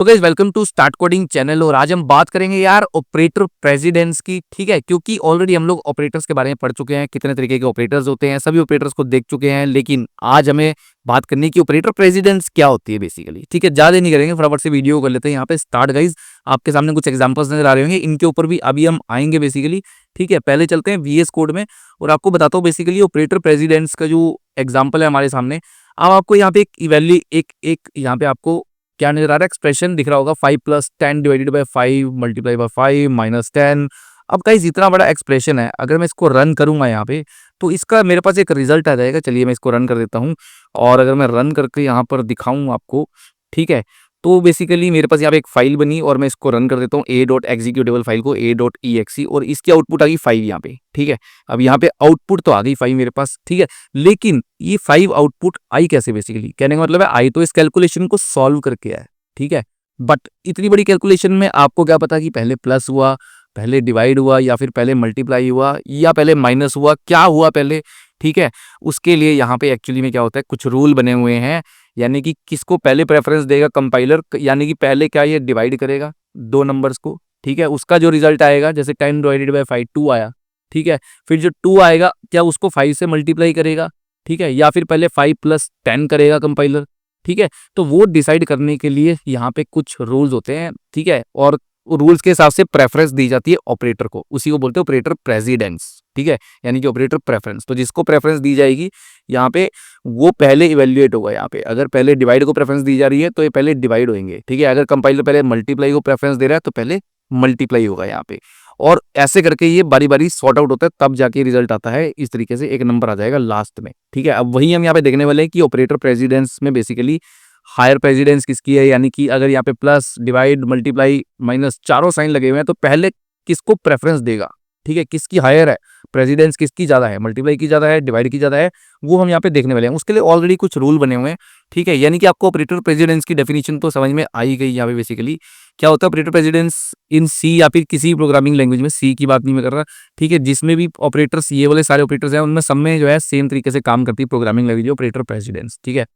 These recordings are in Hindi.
तो guys welcome to start coding channel. और आज हम बात करेंगे यार ऑपरेटर प्रेसिडेंस की। ठीक है, क्योंकि ऑलरेडी हम लोग ऑपरेटर्स के बारे में पढ़ चुके हैं, कितने तरीके के ऑपरेटर्स होते हैं, सभी ऑपरेटर्स को देख चुके हैं। लेकिन आज हमें बात करनी है कि ऑपरेटर प्रेसिडेंस क्या होती है बेसिकली। ठीक है, ज्यादा नहीं करेंगे, फटाफट से वीडियो कर लेते हैं। यहाँ पे स्टार्ट गाइज, आपके सामने कुछ एग्जांपल्स नजर आ रहे होंगे, इनके ऊपर भी अभी हम आएंगे बेसिकली। ठीक है, पहले चलते हैं वीएस कोड में और आपको बताता हूँ बेसिकली ऑपरेटर प्रेसिडेंस का जो एग्जाम्पल है हमारे सामने। अब आपको यहाँ पे एक इवैल्यू एक यहाँ पे आपको क्या नजर आ रहा है, एक्सप्रेशन दिख रहा होगा 5 + 10 divided by 5 multiply by 5 minus 10। अब गाइस इतना बड़ा एक्सप्रेशन है, अगर मैं इसको रन करूंगा यहाँ पे तो इसका मेरे पास एक रिजल्ट आ जाएगा। चलिए मैं इसको रन कर देता हूँ और अगर मैं रन करके यहाँ पर दिखाऊं आपको, ठीक है, तो बेसिकली मेरे पास यहाँ पे एक फाइल बनी और मैं इसको रन कर देता हूँ ए डॉट एग्जीक्यूटेबल फाइल को a.exe और इसकी आउटपुट आ गई 5 यहाँ पे। ठीक है, अब यहाँ पे आउटपुट तो आ गई 5 मेरे पास। ठीक है, लेकिन ये 5 आउटपुट आई कैसे, बेसिकली कहने का मतलब है आई तो इस कैलकुलेशन को सॉल्व करके आया। ठीक है, बट इतनी बड़ी कैलकुलेशन में आपको क्या पता कि पहले प्लस हुआ, पहले डिवाइड हुआ, या फिर पहले मल्टीप्लाई हुआ, या पहले माइनस हुआ, क्या हुआ पहले। ठीक है, उसके लिए यहाँ पे एक्चुअली में क्या होता है, कुछ रूल बने हुए हैं। यानी कि किसको पहले प्रेफरेंस देगा कंपाइलर, यानी कि पहले क्या ये डिवाइड करेगा दो नंबर्स को। ठीक है, उसका जो रिजल्ट आएगा, जैसे 10 डिवाइडेड बाय 5 2 आया। ठीक है, फिर जो 2 आएगा क्या उसको 5 से मल्टीप्लाई करेगा। ठीक है, या फिर पहले 5 + 10 करेगा कंपाइलर। ठीक है, तो वो डिसाइड करने के लिए यहाँ पे कुछ रूल्स होते हैं। ठीक है, और रूल्स के हिसाब से प्रेफरेंस दी जाती है ऑपरेटर को, उसी को बोलते हैं ऑपरेटर प्रेसिडेंस। ठीक है, यानी कि ऑपरेटर प्रेफरेंस, तो जिसको प्रेफरेंस दी जाएगी यहाँ पे वो पहले इवेल्युएट होगा। यहाँ पे अगर पहले डिवाइड को प्रेफरेंस दी जा रही है तो ये पहले डिवाइड होंगे। ठीक है, अगर कंपाइलर पहले मल्टीप्लाई को प्रेफरेंस दे रहा है तो पहले मल्टीप्लाई होगा यहाँ पे। और ऐसे करके ये बारी बारी सॉर्ट आउट होता है, तब जाके रिजल्ट आता है। इस तरीके से एक नंबर आ जाएगा लास्ट में। ठीक है, अब वही हम यहाँ पे देखने वाले हैं कि ऑपरेटर प्रेसिडेंस में बेसिकली हायर प्रेसिडेंस किसकी है। यानी कि अगर यहाँ पे प्लस, डिवाइड, मल्टीप्लाई, माइनस चारों साइन लगे हुए हैं तो पहले किसको प्रेफरेंस देगा। ठीक है, किसकी हायर है प्रेसिडेंस, किसकी ज्यादा है, मल्टीप्लाई की ज्यादा है, डिवाइड की ज्यादा है, वो हम यहाँ पे देखने वाले हैं। उसके लिए ऑलरेडी कुछ रूल बने हुए हैं। ठीक है, यानी कि आपको ऑपरेटर प्रेसिडेंस की डेफिनेशन तो समझ में आई गई। यहाँ पे बेसिकली क्या होता है ऑपरेटर प्रेसिडेंस इन सी, या फिर किसी प्रोग्रामिंग लैंग्वेज में, सी की बात नहीं मैं कर रहा। ठीक है, जिसमें भी ऑपरेटर्स, ये वाले सारे ऑपरेटर्स हैं, उनमें सब में जो है सेम तरीके से काम करती है प्रोग्रामिंग लैंग्वेज ऑपरेटर प्रेसिडेंस। ठीक है,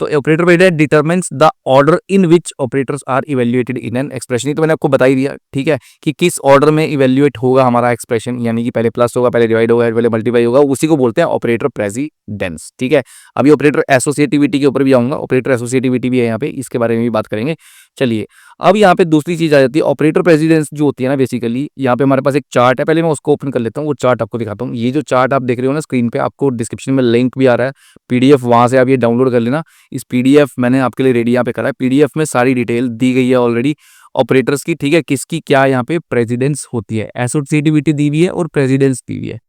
तो operator precedence determines the order in which operators are evaluated in an expression. तो मैंने आपको बता ही दिया। ठीक है, कि किस ऑर्डर में इवैल्यूएट होगा हमारा एक्सप्रेशन, यानी कि पहले प्लस होगा, पहले डिवाइड होगा, पहले मल्टीप्लाई होगा, उसी को बोलते हैं ऑपरेटर प्रेसिडेंस। ठीक है, अभी ऑपरेटर एसोसिएटिविटी के ऊपर भी आऊंगा, ऑपरेटर एसोसिएटिविटी भी है यहाँ पे, इसके बारे में भी बात करेंगे। चलिए, अब यहाँ पे दूसरी चीज आ जाती है ऑपरेटर प्रेसिडेंस जो होती है ना, बेसिकली यहाँ पे हमारे पास एक चार्ट है। पहले मैं उसको ओपन कर लेता हूँ, वो चार्ट आपको दिखाता हूँ। ये जो चार्ट आप देख रहे हो ना स्क्रीन पे, आपको डिस्क्रिप्शन में लिंक भी आ रहा है, पीडीएफ, वहां से आप ये डाउनलोड कर लेना। इस पीडीएफ मैंने आपके लिए रेडी यहाँ पे करा है। पीडीएफ में सारी डिटेल दी गई है ऑलरेडी ऑपरेटर्स की। ठीक है, किसकी क्या यहाँ पे प्रेसिडेंस होती है, एसोसिएटिविटी दी हुई है और प्रेसिडेंस दी हुई है।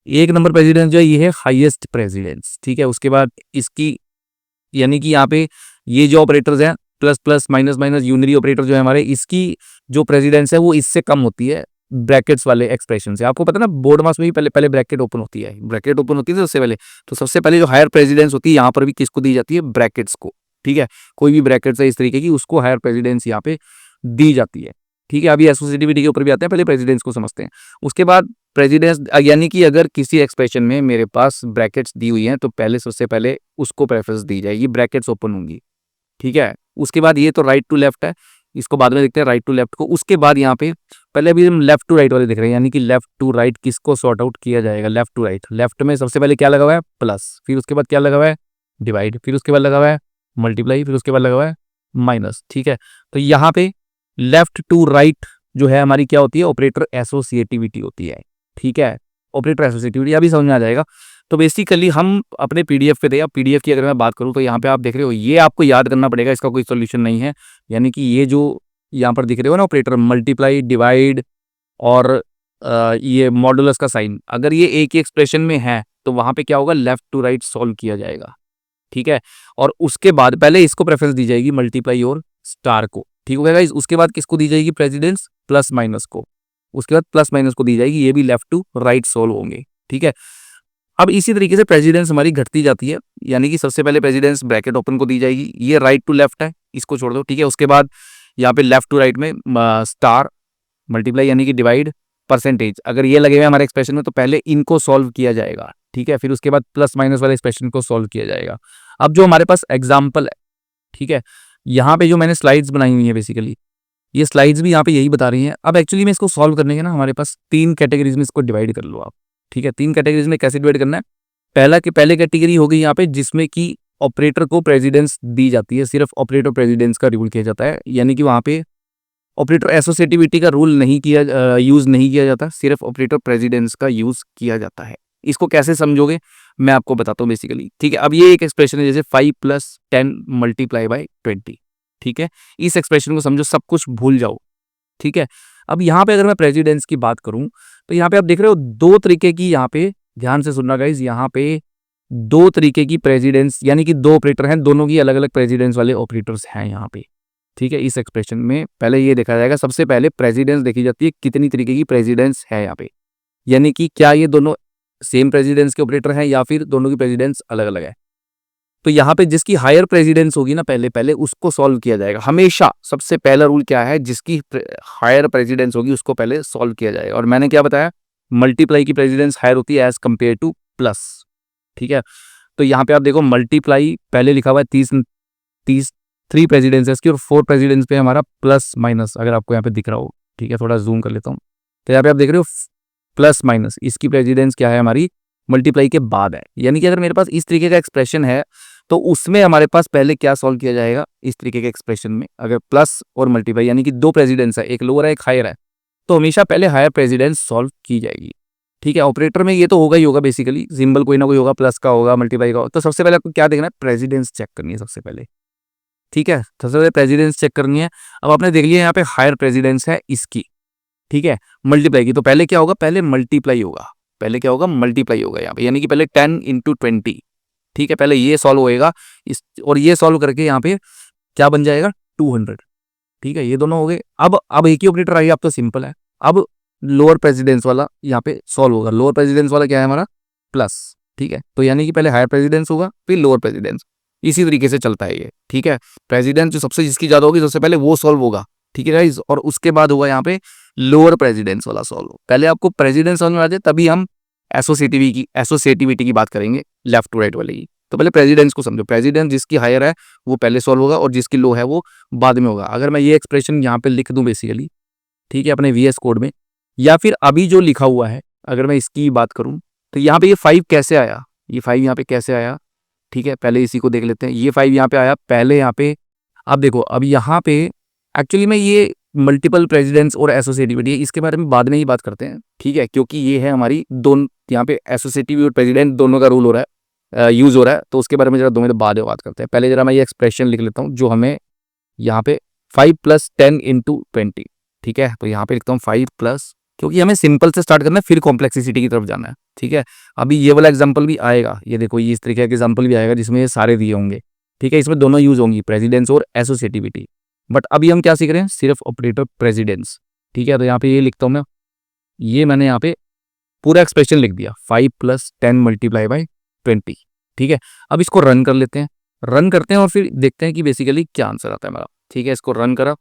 एक नंबर प्रेसिडेंस जो है ये है हाईएस्ट प्रेसिडेंस। ठीक है, उसके बाद इसकी, यानी कि यहाँ पे ये जो ऑपरेटर्स हैं plus plus minus minus unary operator जो है हमारे, इसकी जो प्रेसिडेंस है वो इससे कम होती है ब्रैकेट्स वाले एक्सप्रेशन से। आपको पता है ना, बोर्ड मास में भी पहले पहले ब्रैकेट ओपन होती है, ब्रैकेट ओपन होती है सबसे पहले। तो सबसे पहले जो हायर प्रेसिडेंस होती है यहाँ पर भी किसको दी जाती है, ब्रैकेट्स को। ठीक है, कोई भी ब्रैकेट्स है इस तरीके की, उसको हायर प्रेसिडेंस यहाँ पे दी जाती है। ठीक है, अभी एसोसिएटिविटी के ऊपर भी आते हैं, पहले प्रेसिडेंस को समझते हैं। उसके बाद प्रेसिडेंस, यानी कि अगर किसी एक्सप्रेशन में मेरे पास ब्रैकेट्स दी हुई हैं तो पहले सबसे पहले उसको प्रेफरेंस दी जाएगी, ब्रैकेट्स ओपन होंगी। ठीक है, उसके बाद ये तो राइट टू लेफ्ट है, इसको बाद में देखते हैं राइट टू लेफ्ट को। उसके बाद यहाँ पे पहले अभी हम लेफ्ट टू राइट वाले देख रहे हैं, यानी कि लेफ्ट टू राइट किसको सॉर्ट आउट किया जाएगा, लेफ्ट टू राइट। लेफ्ट में सबसे पहले क्या लगा हुआ है, प्लस, फिर उसके बाद क्या लगा हुआ है, डिवाइड, फिर उसके बाद लगा हुआ है मल्टीप्लाई, फिर उसके बाद लगा हुआ है माइनस। ठीक है, तो यहाँ पे लेफ्ट टू राइट जो है हमारी क्या होती है, ऑपरेटर एसोसिएटिविटी होती है। ठीक है, ऑपरेटर एसोसिएटिविटी अभी समझ में आ जाएगा। तो बेसिकली हम अपने पीडीएफ पे थे। अब पीडीएफ की अगर मैं बात करूं तो यहाँ पे आप देख रहे हो, ये आपको याद करना पड़ेगा, इसका कोई सोल्यूशन नहीं है। यानी कि ये जो यहाँ पर दिख रहे हो ना ऑपरेटर मल्टीप्लाई, डिवाइड और ये मॉडुलस का साइन, अगर ये एक ही एक्सप्रेशन में है तो वहां पे क्या होगा, लेफ्ट टू राइट सॉल्व किया जाएगा। ठीक है, और उसके बाद पहले इसको प्रेफरेंस दी जाएगी मल्टीप्लाई और स्टार को। ठीक हो गया गाइस, उसके बाद किसको दी जाएगी प्रेसिडेंस, प्लस माइनस को। उसके बाद प्लस माइनस को दी जाएगी, ये भी लेफ्ट टू राइट सॉल्व होंगे। ठीक है, अब इसी तरीके से प्रेसिडेंस हमारी घटती जाती है। यानी कि सबसे पहले प्रेसिडेंस ब्रैकेट ओपन को दी जाएगी, ये राइट टू लेफ्ट है, इसको छोड़ दो। ठीक है, उसके बाद यहाँ पे लेफ्ट टू राइट में स्टार, मल्टीप्लाई यानी कि डिवाइड, परसेंटेज, अगर ये लगे हुए हमारे एक्सप्रेशन में तो पहले इनको सॉल्व किया जाएगा। ठीक है, फिर उसके बाद प्लस माइनस वाले एक्सप्रेशन को सॉल्व किया जाएगा। अब जो हमारे पास एग्जाम्पल है, ठीक है, यहाँ पे जो मैंने स्लाइड्स बनाई हुई है बेसिकली, ये स्लाइड्स भी यहाँ पे यही बता रही हैं। अब एक्चुअली में इसको सॉल्व करने के ना हमारे पास 3 कैटेगरीज में इसको डिवाइड कर लो आप, ठीक है। 3 कैटेगरीज में कैसे डिवाइड करना है? पहले कैटेगरी हो गई यहाँ पे जिसमें कि ऑपरेटर को प्रेसिडेंस दी जाती है, सिर्फ ऑपरेटर प्रेसिडेंस का रूल किया जाता है, यानी कि वहाँ पे ऑपरेटर एसोसिएटिविटी का रूल नहीं किया यूज़ नहीं किया जाता, सिर्फ ऑपरेटर प्रेसिडेंस का यूज़ किया जाता है। इसको कैसे समझोगे मैं आपको बताता हूँ बेसिकली, ठीक है। अब ये एक एक्सप्रेशन है जैसे 5 + 10 × 20, ठीक है। इस एक्सप्रेशन को समझो, सब कुछ भूल जाओ, ठीक है। अब यहाँ पे अगर मैं प्रेसिडेंस की बात करूँ तो यहाँ पे आप देख रहे हो 2 तरीके की, यहाँ पे ध्यान से सुनना गाइज, यहाँ पे 2 तरीके की प्रेसिडेंस, यानी कि 2 ऑपरेटर हैं, दोनों की अलग अलग प्रेसिडेंस वाले ऑपरेटर्स हैं यहाँ पे, ठीक है। इस एक्सप्रेशन में पहले ये देखा जाएगा, सबसे पहले प्रेसिडेंस देखी जाती है, कितनी तरीके की प्रेसिडेंस है यहाँ पे, यानी कि क्या ये दोनों सेम प्रेसिडेंस के ऑपरेटर हैं या फिर दोनों की प्रेसिडेंस अलग अलग है। तो यहाँ पे जिसकी हायर प्रेसिडेंस होगी ना, पहले पहले उसको सॉल्व किया जाएगा हमेशा। सबसे पहला रूल क्या है? जिसकी हायर प्रेसिडेंस होगी उसको पहले सॉल्व किया जाएगा। और मैंने क्या बताया, मल्टीप्लाई की प्रेसिडेंस हायर होती है एज कंपेयर टू प्लस, ठीक है। तो यहाँ पे आप देखो मल्टीप्लाई पहले लिखा हुआ है 30 3 प्रेसिडेंसेस की, और 4 प्रेसिडेंस पे हमारा प्लस माइनस, अगर आपको यहाँ पे दिख रहा हो, ठीक है। थोड़ा जूम कर लेता हूँ, तो यहाँ पे आप देख रहे हो प्लस माइनस, इसकी प्रेसिडेंस क्या है हमारी, मल्टीप्लाई के बाद है। यानी कि अगर मेरे पास इस तरीके का एक्सप्रेशन है तो उसमें हमारे पास पहले क्या सॉल्व किया जाएगा, इस तरीके के एक्सप्रेशन में अगर प्लस और मल्टीप्लाई यानी कि 2 प्रेसिडेंस है, एक लोअर है एक हायर है, तो हमेशा पहले हायर प्रेसिडेंस सॉल्व की जाएगी, ठीक है। ऑपरेटर में ये तो होगा ही होगा, बेसिकली सिंबल कोई ना कोई होगा, प्लस का होगा, मल्टीप्लाई का होगा। तो सबसे पहले आपको क्या देखना है, प्रेसिडेंस चेक करनी है सबसे पहले, ठीक है। सबसे पहले प्रेसिडेंस चेक करनी है। अब आपने देख लिया यहाँ पे हायर प्रेसिडेंस है इसकी, ठीक है, मल्टीप्लाई की, तो पहले क्या होगा, पहले मल्टीप्लाई होगा, पहले क्या होगा, मल्टीप्लाई होगा यहाँ पे, यानी कि पहले 10 × 20, ठीक है। पहले ये सॉल्व होएगा इस, और ये सॉल्व करके यहाँ पे क्या बन जाएगा, 200, ठीक है। ये दोनों हो गए। अब एक ही ऑपरेटर आइए, अब तो सिंपल है। अब लोअर प्रेसिडेंस वाला यहाँ पे सॉल्व होगा। लोअर प्रेसिडेंस वाला क्या है हमारा, प्लस, ठीक है। तो यानी कि पहले हायर प्रेसिडेंस होगा फिर लोअर प्रेसिडेंस, इसी तरीके से चलता है ये, ठीक है। प्रेसिडेंस जो सबसे जिसकी ज्यादा होगी सबसे पहले वो सॉल्व होगा, ठीक है गाइस, और उसके बाद होगा यहाँ पे लोअर प्रेसिडेंस वाला सॉल्व। पहले आपको प्रेसिडेंस समझ में आ जाए तभी हम एसोसिएटिविटी की बात करेंगे, लेफ्ट टू राइट वाले की। तो पहले प्रेसिडेंस को समझो, प्रेसिडेंस जिसकी हायर है वो पहले सॉल्व होगा और जिसकी लो है वो बाद में होगा। अगर मैं ये एक्सप्रेशन यहाँ पे लिख दूं बेसिकली, ठीक है, अपने VS कोड में, या फिर अभी जो लिखा हुआ है अगर मैं इसकी बात करूं, तो यहाँ पे ये 5 कैसे आया, ये 5 यहाँ पे कैसे आया, ठीक है। पहले इसी को देख लेते हैं, ये 5 यहाँ पे आया पहले, यहाँ पे अब देखो, अब यहाँ पे एक्चुअली में ये मल्टीपल प्रेसिडेंट्स और एसोसिएटिविटी है, इसके बारे में बाद में ही बात करते हैं, ठीक है, क्योंकि ये है हमारी दोनों, यहाँ पे एसोसिएटिव और प्रेसिडेंट दोनों का रूल हो रहा है, यूज हो रहा है, तो उसके बारे में जरा 2 मिनट बाद में बात करते हैं। पहले जरा मैं ये एक्सप्रेशन लिख लेता हूँ जो हमें यहाँ पे 5 + 10 × 20, ठीक है। तो यहाँ पे लिखता हूँ 5 प्लस, क्योंकि हमें सिंपल से स्टार्ट करना है फिर कॉम्प्लेक्सिटी की तरफ जाना है, ठीक है। अभी ये वाला एग्जांपल भी आएगा, ये देखो, ये इस तरीके का एग्जांपल भी आएगा जिसमें ये सारे दिए होंगे, ठीक है। इसमें दोनों यूज होंगी, प्रेसिडेंस और एसोसिएटिविटी। बट अभी हम क्या सीख रहे हैं, सिर्फ ऑपरेटर प्रेसिडेंस, ठीक है। तो यहाँ पे ये लिखता हूँ मैं, ये मैंने यहाँ पे पूरा एक्सप्रेशन लिख दिया, 5 + 10 × 20, ठीक है। अब इसको रन कर लेते हैं, रन करते हैं और फिर देखते हैं कि बेसिकली क्या आंसर आता है हमारा, ठीक है। इसको रन करा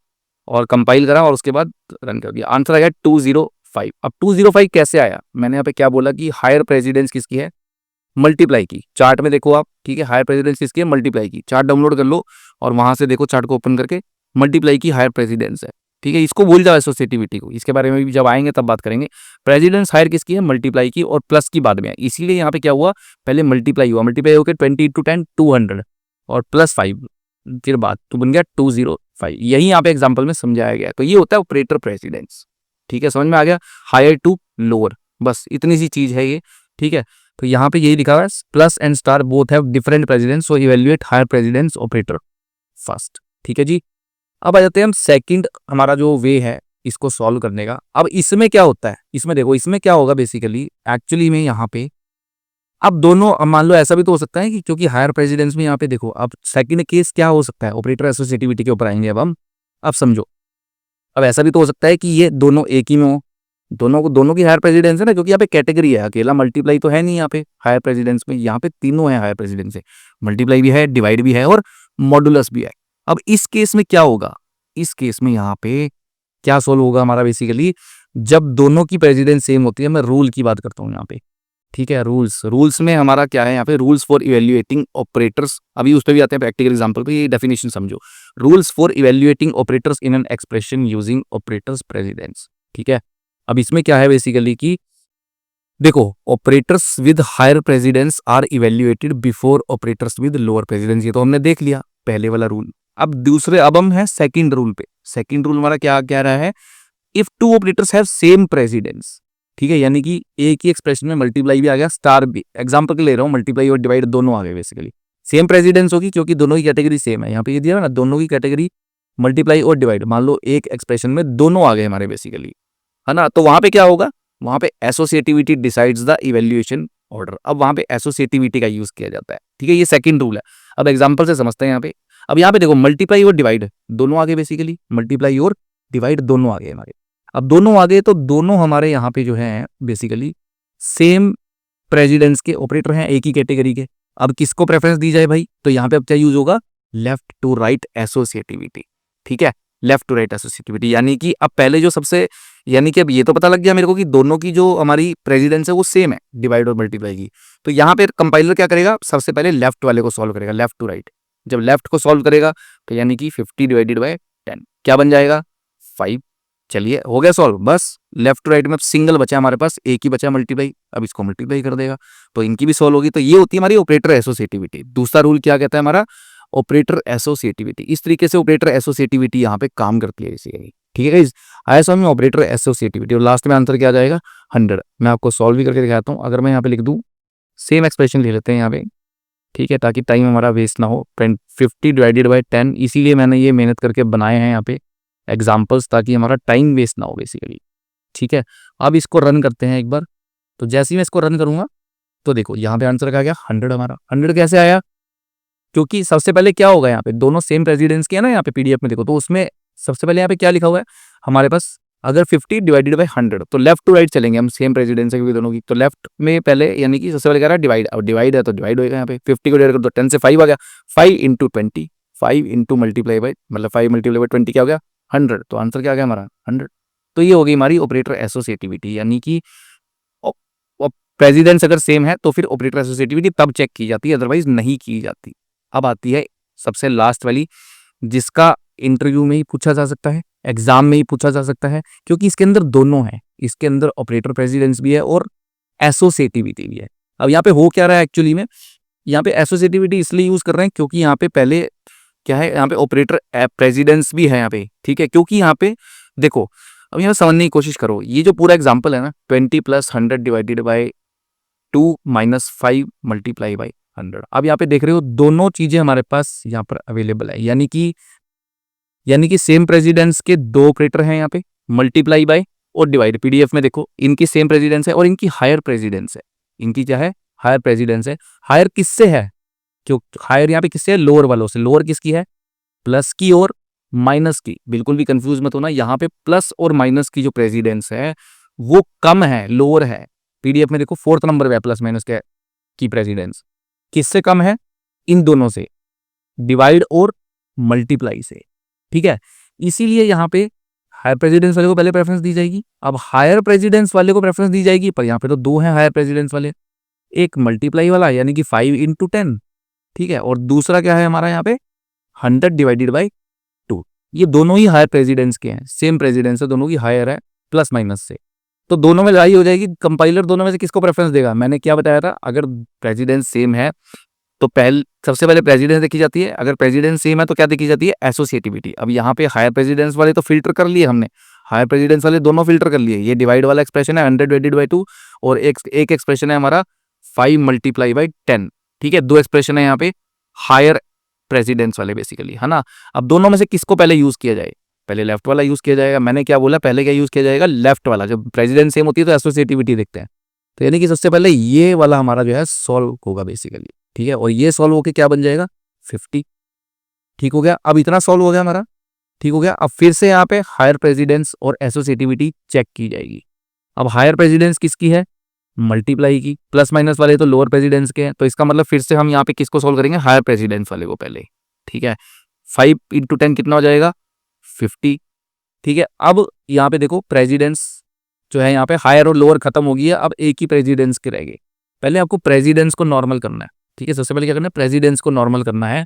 और कंपाइल करा और उसके बाद रन कर दिया, आंसर आएगा 205। अब 205 कैसे आया, मैंने यहाँ पे क्या बोला कि हायर प्रेसिडेंस किसकी है, मल्टीप्लाई की। चार्ट में देखो आप, ठीक है, हायर प्रेसिडेंस किसकी है, मल्टीप्लाई की। चार्ट डाउनलोड कर लो और वहां से देखो, चार्ट को ओपन करके मल्टीप्लाई की हायर प्रेसिडेंस है, ठीक है। इसको भूल जाओ एसोसिएटिविटी को, इसके बारे में भी जब आएंगे तब बात करेंगे। प्रेसिडेंस हायर किसकी है, मल्टीप्लाई की, और प्लस की बाद में है, इसीलिए यहाँ पे क्या हुआ, पहले मल्टीप्लाई हुआ, मल्टीप्लाई होकर 20 × 10 200 और +5 फिर बाद तो बन गया 205। यही यहाँ पे एग्जाम्पल में समझाया गया है। तो ये होता है ऑपरेटर प्रेसिडेंस, ठीक है, समझ में आ गया, हायर टू लोअर, बस इतनी सी चीज है ये, ठीक है। तो यहाँ पे यही लिखा हुआ है, plus and star both have different precedence, so evaluate higher precedence operator first, ठीक है जी। अब आ जाते हैं हम सेकंड, हमारा जो वे है इसको सॉल्व करने का। अब इसमें क्या होता है, इसमें देखो, इसमें क्या होगा बेसिकली, एक्चुअली में यहाँ पे अब दोनों, अब मान लो ऐसा भी तो हो सकता है कि क्योंकि हायर प्रेसिडेंस में यहाँ पे देखो, अब सेकंड केस क्या हो सकता है, ऑपरेटर एसोसिएटिविटी के ऊपर आएंगे अब हम। अब समझो, अब ऐसा भी तो हो सकता है कि ये दोनों एक ही में हो, दोनों की हायर प्रेसिडेंस है ना, क्योंकि यहाँ पे कैटेगरी है, अकेला मल्टीप्लाई तो है नहीं यहाँ पे हायर प्रेसिडेंस में, यहाँ पे तीनों है हायर प्रेसिडेंस है, मल्टीप्लाई भी है, डिवाइड भी है और मॉडुलस भी है। अब इस केस में क्या होगा, इस केस में यहाँ पे क्या सोल्व होगा हमारा बेसिकली, जब दोनों की प्रेसिडेंस सेम होती है, मैं रूल की बात करता हूँ यहाँ पे, ठीक है, रूल्स में हमारा क्या है यहाँ पे, रूल्स फॉर इवेल्युएटिंग ऑपरेटर्स, अभी उस पे भी आते हैं प्रैक्टिकल एग्जांपल पे, ये डेफिनेशन समझो। Rules for evaluating operators in an expression using operators precedence. ठीक है, अब इसमें क्या है बेसिकली कि देखो, operators with higher precedence are evaluated before operators with lower precedence, ये तो हमने देख लिया पहले वाला रूल। अब हम है सेकंड रूल पे। सेकंड रूल हमारा क्या कह रहा है, if two operators have same precedence, ठीक है, यानी कि एक ही एक्सप्रेशन में मल्टीप्लाई भी आ गया, स्टार भी, एग्जांपल के ले रहा हूँ, मल्टीप्लाई और डिवाइड दोनों आ गए बेसिकली। सेम प्रेसिडेंस होगी क्योंकि दोनों की कैटेगरी सेम है, यहाँ पे ये दिया ना, दोनों की कैटेगरी मल्टीप्लाई और डिवाइड, मान लो एक एक्सप्रेशन में दोनों आ गए हमारे बेसिकली, है ना, तो वहां पे क्या होगा, वहां पे associativity decides the evaluation order. अब वहां पे एसोसिएटिविटी का यूज किया जाता है, ठीक है, ये सेकंड रूल है। अब एग्जांपल से समझते हैं यहाँ पे। अब यहाँ पे देखो, मल्टीप्लाई और डिवाइड दोनों आ गए बेसिकली, मल्टीप्लाई और डिवाइड दोनों आ गए हमारे। अब दोनों आ गए तो दोनों हमारे यहाँ पे जो है बेसिकली सेम प्रेसिडेंस के ऑपरेटर हैं, एक ही कैटेगरी के। अब किसको प्रेफरेंस दी जाए भाई, तो यहाँ पे अब क्या यूज होगा, लेफ्ट टू राइट एसोसिएटिविटी। ठीक है, लेफ्ट टू राइट एसोसिएटिविटी, यानी कि अब पहले जो सबसे, यानी कि अब ये तो पता लग गया मेरे को कि दोनों की जो हमारी प्रेसिडेंस है वो सेम है, डिवाइड और मल्टीप्लाई की। तो यहाँ पे कंपाइलर क्या करेगा, सबसे पहले लेफ्ट वाले को सॉल्व करेगा, लेफ्ट टू राइट। जब लेफ्ट को सॉल्व करेगा तो यानी कि 50 डिवाइडेड बाय 10 क्या बन जाएगा, 5। चलिए हो गया सॉल्व, बस लेफ्ट टू राइट में सिंगल बचा हमारे पास, एक ही बचा मल्टीप्लाई, अब इसको मल्टीप्लाई कर देगा तो इनकी भी सॉल्व होगी। तो ये होती है हमारी ऑपरेटर एसोसिएटिविटी। दूसरा रूल क्या कहता है हमारा, ऑपरेटर एसोसिएटिविटी। इस तरीके से ऑपरेटर एसोसिएटिविटी यहाँ पे काम करती है बेसिकली। ठीक है, आया समझ में, ऑपरेटर एसोसिएटिविटी। और लास्ट में आंसर क्या आ जाएगा, 100। मैं आपको सॉल्व भी करके दिखाता हूँ। अगर मैं यहाँ पे लिख दूँ, सेम एक्सप्रेशन ले लेते हैं यहाँ पे, ठीक है, ताकि टाइम हमारा वेस्ट ना हो। 50 डिवाइडेड बाय 10, इसीलिए मैंने ये मेहनत करके बनाए हैं यहाँ पे एग्जाम्पल्स, ताकि हमारा टाइम वेस्ट ना हो बेसिकली। ठीक है, अब इसको रन करते हैं एक बार। तो जैसे ही मैं इसको रन करूंगा तो देखो यहाँ पे आंसर क्या गया, 100 हमारा। 100 कैसे आया, क्योंकि सबसे पहले क्या होगा, यहाँ पे दोनों सेम प्रेसिडेंस के है ना, यहाँ पे पीडीएफ में देखो तो उसमें सबसे पहले यहाँ पे क्या लिखा हुआ है हमारे पास, अगर 50 डिवाइडेड बाय 100 तो लेफ्ट टू राइट चलेंगे हम, सेम प्रेसिडेंस है क्योंकि दोनों की। तो लेफ्ट में पहले यानी कि सबसे पहले कह रहा है डिवाइड, अब डिवाइड है तो डिवाइड होगा, यहाँ पे 50 को डिवाइड कर दो 10 से 5 आ गया, 5 इंटू 20, 5 इंटू मल्टीप्लाई बाई, मतलब 5 मल्टीप्लाई बाई 20 क्या हो गया, 100। तो आंसर क्या आ गया हमारा, 100। तो ये हो गई हमारी ऑपरेटर एसोसिएटिविटी, यानी कि प्रेसिडेंस अगर सेम है तो फिर ऑपरेटर एसोसिएटिविटी तब चेक की जाती है, अदरवाइज नहीं की जाती। अब आती है सबसे लास्ट वाली, जिसका इंटरव्यू में ही पूछा जा सकता है, एग्जाम में ही पूछा जा सकता है, क्योंकि इसके अंदर दोनों है, इसके अंदर ऑपरेटर प्रेसिडेंस भी है और एसोसिएटिविटी भी है। अब यहाँ पे हो क्या रहा है एक्चुअली में, यहाँ पे एसोसिएटिविटी इसलिए यूज कर रहे हैं क्योंकि यहाँ पे पहले क्या है, यहाँ पे ऑपरेटर प्रेसिडेंस भी है यहाँ पे। ठीक है, क्योंकि यहाँ पे देखो, अब यहाँ समझने की कोशिश करो, ये जो पूरा एग्जाम्पल है ना, 20 plus 100 divided by 2 minus 5 multiply by 100। अब यहाँ पे देख रहे हो दोनों चीजें हमारे पास यहाँ पर अवेलेबल है, यानी कि सेम प्रेसिडेंस के दो ऑपरेटर हैं यहाँ पे, मल्टीप्लाई बाय और डिवाइड। पीडीएफ में देखो इनकी सेम प्रेसिडेंस है और इनकी हायर प्रेसिडेंस है, इनकी क्या है, हायर प्रेसिडेंस है। हायर किससे है, क्यों हायर यहाँ पे किससे है, लोअर वालों से। लोअर किसकी है, प्लस की और माइनस की। बिल्कुल भी कंफ्यूज मत होना, यहाँ पे प्लस और माइनस की जो प्रेसिडेंस है वो कम है, लोअर है। पीडीएफ में देखो 4th नंबर पे है प्लस माइनस की प्रेसिडेंस। किससे कम है, इन दोनों से, डिवाइड और मल्टीप्लाई से। ठीक है, इसीलिए यहाँ पे हायर प्रेसिडेंस वाले को पहले प्रेफरेंस दी जाएगी। अब हायर प्रेसिडेंस वाले को प्रेफरेंस दी जाएगी, पर यहाँ पे तो दो हैं हायर प्रेसिडेंस वाले, एक मल्टीप्लाई वाला यानी कि 5 इंटू 10, ठीक है, और दूसरा क्या है हमारा यहाँ पे 100 डिवाइडेड बाई 2। ये दोनों ही हायर प्रेसिडेंस के हैं, सेम प्रेसिडेंस है, दोनों की हायर है प्लस माइनस से, तो दोनों में लड़ाई हो जाएगी। कंपाइलर दोनों में से किसको प्रेफरेंस देगा, मैंने क्या बताया था, अगर प्रेसिडेंस सेम है तो सबसे पहले प्रेसिडेंस देखी जाती है, अगर प्रेसिडेंस सेम है तो क्या देखी जाती है, एसोसिएटिविटी। अब यहाँ पे हायर प्रेसिडेंस वाले तो फिल्टर कर लिए हमने, हायर प्रेसिडेंस वाले दोनों फिल्टर कर लिए। ये डिवाइड वाला एक्सप्रेशन है 100 डिवाइडेड बाई 2, और एक एक्सप्रेशन है हमारा 5 मल्टीप्लाई बाई 10। ठीक है, दो एक्सप्रेशन है यहाँ पे हायर प्रेसिडेंस वाले बेसिकली, है ना। अब दोनों में से किसको पहले यूज किया जाए, पहले लेफ्ट वाला यूज किया जाएगा। मैंने क्या बोला, पहले क्या यूज किया जाएगा, लेफ्ट वाला। जब प्रेसिडेंस सेम होती है तो एसोसिएटिविटी देखते हैं, तो यानी कि सबसे पहले ये वाला हमारा जो है सॉल्व होगा बेसिकली। ठीक है, और ये सॉल्व होके क्या बन जाएगा, 50। ठीक हो गया, अब इतना सॉल्व हो गया हमारा, ठीक हो गया। अब फिर से यहाँ पे हायर प्रेसिडेंस और एसोसिएटिविटी चेक की जाएगी। अब हायर प्रेसिडेंस किसकी है, मल्टीप्लाई की, प्लस माइनस वाले तो लोअर प्रेसिडेंस के हैं, तो इसका मतलब फिर से हम यहाँ पे किसको सॉल्व करेंगे, हायर प्रेसिडेंस वाले को पहले। ठीक है, 5 इंटू 10 कितना हो जाएगा, 50। ठीक है, अब यहाँ पे देखो प्रेसिडेंस जो है यहाँ पे हायर और लोअर खत्म हो गई है, अब एक ही प्रेसिडेंस के रह गए। पहले आपको प्रेसिडेंस को नॉर्मल करना है, ठीक है। सबसे पहले क्या करना है, प्रेसिडेंस को नॉर्मल करना है।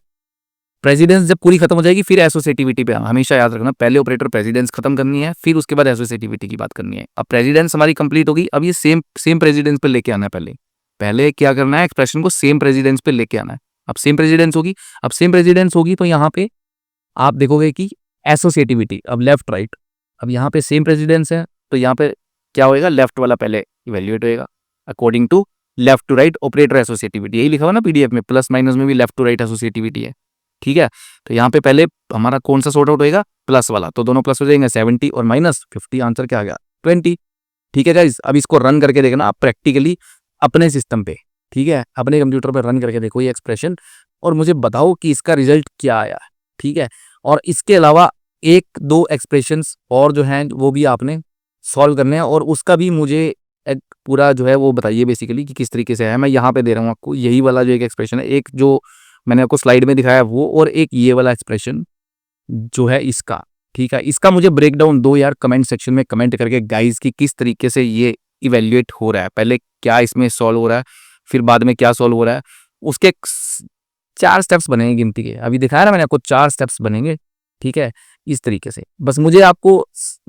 प्रेसिडेंस जब पूरी खत्म हो जाएगी फिर एसोसिएटिविटी पे, हमेशा याद रखना, पहले ऑपरेटर प्रेसिडेंस खत्म करनी है, फिर उसके बाद एसोसिएटिविटी की बात करनी है। अब प्रेसिडेंस हमारी कंप्लीट होगी, अब ये सेम सेम प्रेसिडेंस पे लेके आना है। पहले पहले क्या करना है, एक्सप्रेशन को सेम प्रेसिडेंस पे लेके आना है। अब सेम प्रेसिडेंस होगी, अब सेम प्रेसिडेंस होगी तो यहाँ पे आप देखोगे कि एसोसिएटिविटी, अब लेफ्ट राइट, अब यहाँ पे सेम प्रेसिडेंस है तो यहाँ पे क्या होएगा, लेफ्ट वाला पहले इवेल्युएट होएगा according to left to right operator associativity. यही लिखा हुआ ना पीडीएफ में, प्लस माइनस में भी लेफ्ट टू राइट एसोसिएटिविटी है, ठीक है। तो यहाँ पे पहले हमारा कौन सा सॉर्ट आउट होएगा, प्लस वाला, तो दोनों प्लस हो जाएंगे, 70 और माइनस 50, आंसर क्या आ गया 20, ठीक है गाइस। अब इसको रन करके देखना आप प्रैक्टिकली अपने सिस्टम पे, ठीक है, अपने कंप्यूटर पे रन करके देखो ये एक्सप्रेशन और मुझे बताओ कि इसका रिजल्ट क्या आया, ठीक है। और इसके अलावा एक दो एक्सप्रेशंस और जो हैं वो भी आपने सॉल्व करने हैं और उसका भी मुझे एक पूरा जो है वो बताइए बेसिकली कि किस तरीके से है। मैं यहाँ पे दे रहा हूँ आपको यही वाला जो एक एक्सप्रेशन है, एक जो मैंने आपको स्लाइड में दिखाया वो, और एक ये वाला एक्सप्रेशन जो है इसका, ठीक है। इसका मुझे ब्रेकडाउन दो यार कमेंट सेक्शन में कमेंट करके गाइस कि किस तरीके से ये इवेल्युएट हो रहा है, पहले क्या इसमें सॉल्व हो रहा है, फिर बाद में क्या सॉल्व हो रहा है। उसके 4 स्टेप्स बनेंगे गिनती के, अभी दिखाया ना मैंने आपको 4 स्टेप्स बनेंगे, ठीक है। इस तरीके से बस मुझे आपको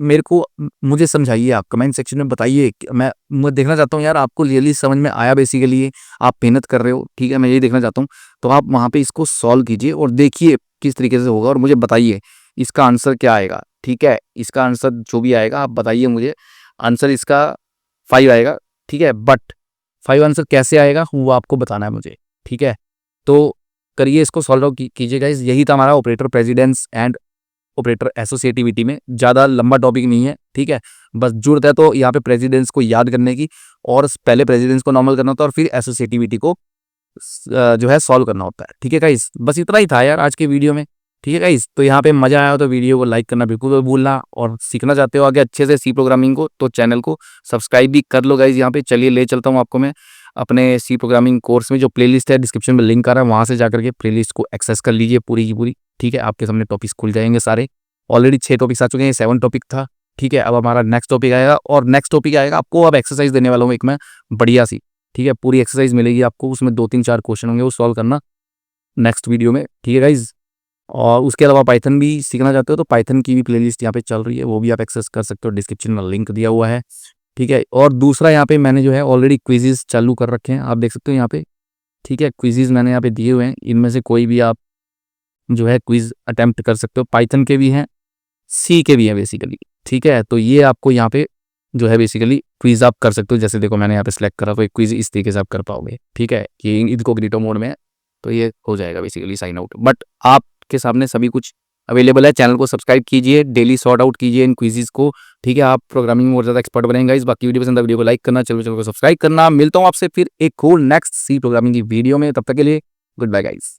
मेरे को मुझे समझाइए, आप कमेंट सेक्शन में बताइए, मैं देखना चाहता हूँ यार आपको रियली समझ में आया, बेसिकली आप मेहनत कर रहे हो, ठीक है, मैं यही देखना चाहता हूँ। तो आप वहाँ पे इसको सॉल्व कीजिए और देखिए किस तरीके से होगा और मुझे बताइए इसका आंसर क्या आएगा, ठीक है। इसका आंसर जो भी आएगा आप बताइए मुझे, आंसर इसका 5 आएगा, ठीक है, बट 5 आंसर कैसे आएगा वो आपको बताना है मुझे, ठीक है। तो करिए इसको सॉल्व आउट कीजिएगा। यही था हमारा operator precedence and operator associativity में, ज़्यादा लंबा टॉपिक नहीं है, ठीक है। बस जरूरत है तो यहाँ पे प्रेसिडेंस को याद करने की और पहले प्रेसिडेंस को नॉर्मल करना होता है और फिर एसोसिएटिविटी को जो है सॉल्व करना होता है, ठीक है गाइस। बस इतना ही था यार आज के वीडियो में, ठीक है गाइस। तो यहाँ पे मजा आया हो तो वीडियो को लाइक करना बिल्कुल मत भूलना, और सीखना चाहते हो आगे अच्छे से सी प्रोग्रामिंग को तो चैनल को सब्सक्राइब भी कर लो गाइस। यहाँ पे चलिए ले चलता हूँ आपको मैं अपने सी प्रोग्रामिंग कोर्स में, जो प्लेलिस्ट है डिस्क्रिप्शन में लिंक आ रहा है, वहाँ से जाकर के प्लेलिस्ट को एक्सेस कर लीजिए पूरी की पूरी, ठीक है। आपके सामने टॉपिक्स खुल जाएंगे सारे, ऑलरेडी 6 टॉपिक्स आ चुके हैं, 7 टॉपिक था, ठीक है। अब हमारा नेक्स्ट टॉपिक आएगा और नेक्स्ट टॉपिक आएगा आपको, अब एक्सरसाइज देने वाला हूँ एक मैं बढ़िया सी, ठीक है। पूरी एक्सरसाइज मिलेगी आपको, उसमें 2-3-4 क्वेश्चन होंगे, वो सॉल्व करना नेक्स्ट वीडियो में, ठीक है गाइज। और उसके अलावा पाइथन भी सीखना चाहते हो तो पाइथन की भी प्लेलिस्ट यहाँ पे चल रही है, वो भी आप एक्सेस कर सकते हो, डिस्क्रिप्शन में लिंक दिया हुआ है, ठीक है। और दूसरा यहाँ पे मैंने जो है ऑलरेडी क्विजेज चालू कर रखे हैं, आप देख सकते हो यहाँ पे, ठीक है। क्विजेज मैंने यहाँ पे दिए हुए हैं, इनमें से कोई भी आप जो है क्विज अटेम्प्ट कर सकते हो, पाइथन के भी हैं, सी के भी हैं बेसिकली, ठीक है। तो ये आपको यहाँ पे जो है बेसिकली क्विज आप कर सकते हो, जैसे देखो मैंने यहाँ पे सिलेक्ट करा तो एक क्विज इस तरीके से आप कर पाओगे, ठीक है। कि इनकॉग्निटो मोड में है तो ये हो जाएगा बेसिकली साइन आउट, बट आपके सामने सभी कुछ अवेलेबल है। चैनल को सब्सक्राइब कीजिए, डेली सॉर्ट आउट कीजिए इन क्विजेज को, ठीक है। आप प्रोग्रामिंग में और ज़्यादा एक्सपर्ट बनेंगे। इस बाकी वीडियो पसंद है वीडियो को लाइक करना, चैनल को सब्सक्राइब करना। मिलता हूँ आपसे फिर एक और नेक्स्ट सी प्रोग्रामिंग की वीडियो में, तब तक के लिए गुड बाय गाइज।